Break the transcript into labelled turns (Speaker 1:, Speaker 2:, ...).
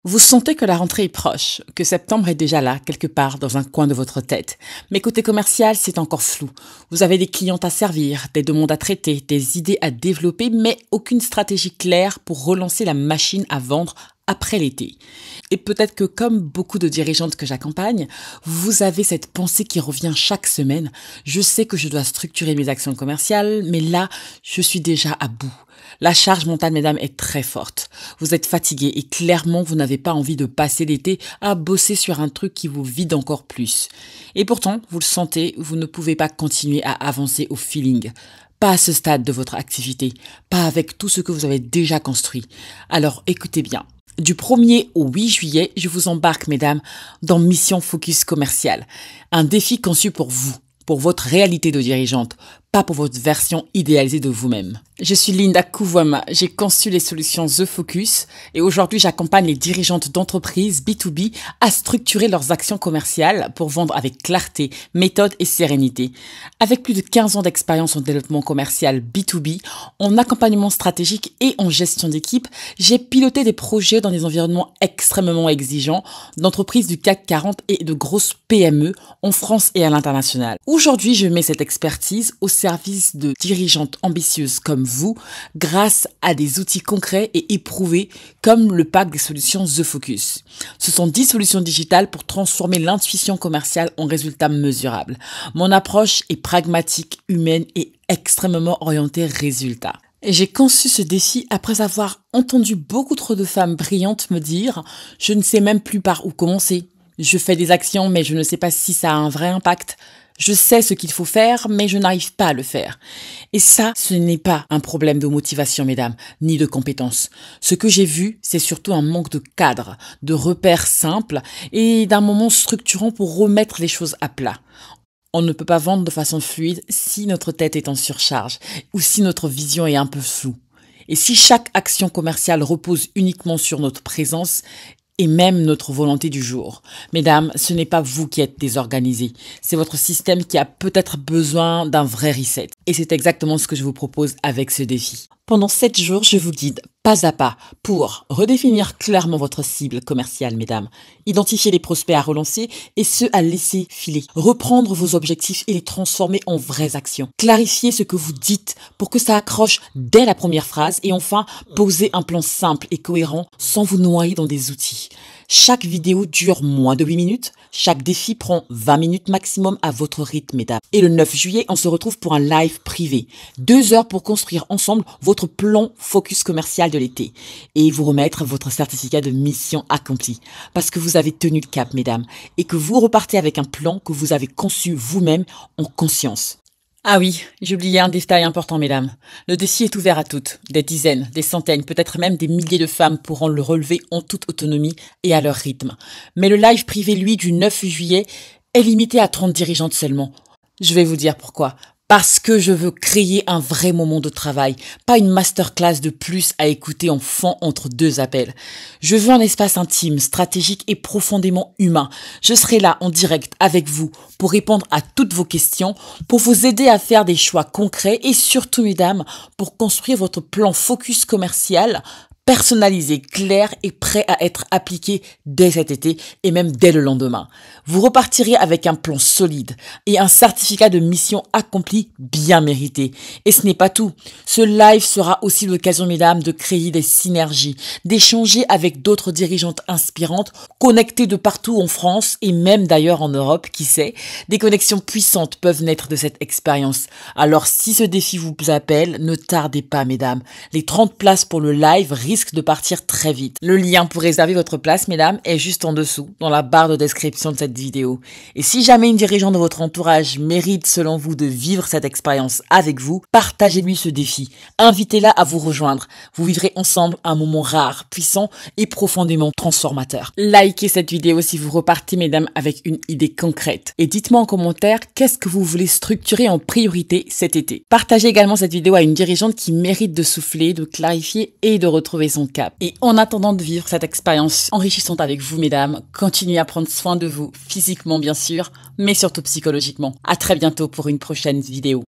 Speaker 1: Vous sentez que la rentrée est proche, que septembre est déjà là, quelque part dans un coin de votre tête. Mais côté commercial, c'est encore flou. Vous avez des clientes à servir, des demandes à traiter, des idées à développer, mais aucune stratégie claire pour relancer la machine à vendre après l'été. Et peut-être que comme beaucoup de dirigeantes que j'accompagne, vous avez cette pensée qui revient chaque semaine. Je sais que je dois structurer mes actions commerciales, mais là, je suis déjà à bout. La charge mentale, mesdames, est très forte. Vous êtes fatigué et clairement, vous n'avez pas envie de passer l'été à bosser sur un truc qui vous vide encore plus. Et pourtant, vous le sentez, vous ne pouvez pas continuer à avancer au feeling. Pas à ce stade de votre activité, pas avec tout ce que vous avez déjà construit. Alors écoutez bien. Du 1er au 8 juillet, je vous embarque, mesdames, dans Mission Focus Commercial. Un défi conçu pour vous, pour votre réalité de dirigeante, pas pour votre version idéalisée de vous-même. Je suis Linda Kouwama, j'ai conçu les solutions The Focus et aujourd'hui j'accompagne les dirigeantes d'entreprises B2B à structurer leurs actions commerciales pour vendre avec clarté, méthode et sérénité. Avec plus de 15 ans d'expérience en développement commercial B2B, en accompagnement stratégique et en gestion d'équipe, j'ai piloté des projets dans des environnements extrêmement exigeants d'entreprises du CAC 40 et de grosses PME en France et à l'international. Aujourd'hui, je mets cette expertise au service de dirigeantes ambitieuses comme vous, grâce à des outils concrets et éprouvés comme le pack des solutions The Focus. Ce sont 10 solutions digitales pour transformer l'intuition commerciale en résultats mesurables. Mon approche est pragmatique, humaine et extrêmement orientée résultats. Et j'ai conçu ce défi après avoir entendu beaucoup trop de femmes brillantes me dire « Je ne sais même plus par où commencer. Je fais des actions mais je ne sais pas si ça a un vrai impact. » Je sais ce qu'il faut faire, mais je n'arrive pas à le faire. Et ça, ce n'est pas un problème de motivation, mesdames, ni de compétences. Ce que j'ai vu, c'est surtout un manque de cadre, de repères simples et d'un moment structurant pour remettre les choses à plat. On ne peut pas vendre de façon fluide si notre tête est en surcharge ou si notre vision est un peu floue. Et si chaque action commerciale repose uniquement sur notre présence, et même notre volonté du jour. Mesdames, ce n'est pas vous qui êtes désorganisés. C'est votre système qui a peut-être besoin d'un vrai reset. Et c'est exactement ce que je vous propose avec ce défi. Pendant 7 jours, je vous guide pas à pas pour redéfinir clairement votre cible commerciale, mesdames. Identifier les prospects à relancer et ceux à laisser filer. Reprendre vos objectifs et les transformer en vraies actions. Clarifier ce que vous dites pour que ça accroche dès la première phrase. Et enfin, poser un plan simple et cohérent sans vous noyer dans des outils. Chaque vidéo dure moins de 8 minutes. Chaque défi prend 20 minutes maximum à votre rythme, mesdames. Et le 9 juillet, on se retrouve pour un live privé. 2 heures pour construire ensemble votre plan focus commercial de l'été. Et vous remettre votre certificat de mission accomplie. Parce que vous avez tenu le cap, mesdames. Et que vous repartez avec un plan que vous avez conçu vous-même en conscience. Ah oui, j'ai oublié un détail important, mesdames. Le défi est ouvert à toutes. Des dizaines, des centaines, peut-être même des milliers de femmes pourront le relever en toute autonomie et à leur rythme. Mais le live privé, lui, du 9 juillet, est limité à 30 dirigeantes seulement. Je vais vous dire pourquoi. Parce que je veux créer un vrai moment de travail, pas une masterclass de plus à écouter en fond entre 2 appels. Je veux un espace intime, stratégique et profondément humain. Je serai là en direct avec vous pour répondre à toutes vos questions, pour vous aider à faire des choix concrets et surtout, mesdames, pour construire votre plan focus commercial personnalisé, clair et prêt à être appliqué dès cet été et même dès le lendemain. Vous repartirez avec un plan solide et un certificat de mission accomplie bien mérité. Et ce n'est pas tout. Ce live sera aussi l'occasion, mesdames, de créer des synergies, d'échanger avec d'autres dirigeantes inspirantes, connectées de partout en France et même d'ailleurs en Europe, qui sait. Des connexions puissantes peuvent naître de cette expérience. Alors si ce défi vous appelle, ne tardez pas, mesdames. Les 30 places pour le live risque de partir très vite. Le lien pour réserver votre place, mesdames, est juste en dessous, dans la barre de description de cette vidéo. Et si jamais une dirigeante de votre entourage mérite, selon vous, de vivre cette expérience avec vous, partagez-lui ce défi. Invitez-la à vous rejoindre. Vous vivrez ensemble un moment rare, puissant et profondément transformateur. Likez cette vidéo si vous repartez, mesdames, avec une idée concrète. Et dites-moi en commentaire qu'est-ce que vous voulez structurer en priorité cet été. Partagez également cette vidéo à une dirigeante qui mérite de souffler, de clarifier et de retrouver son cap. Et en attendant de vivre cette expérience enrichissante avec vous, mesdames, continuez à prendre soin de vous, physiquement bien sûr, mais surtout psychologiquement. À très bientôt pour une prochaine vidéo.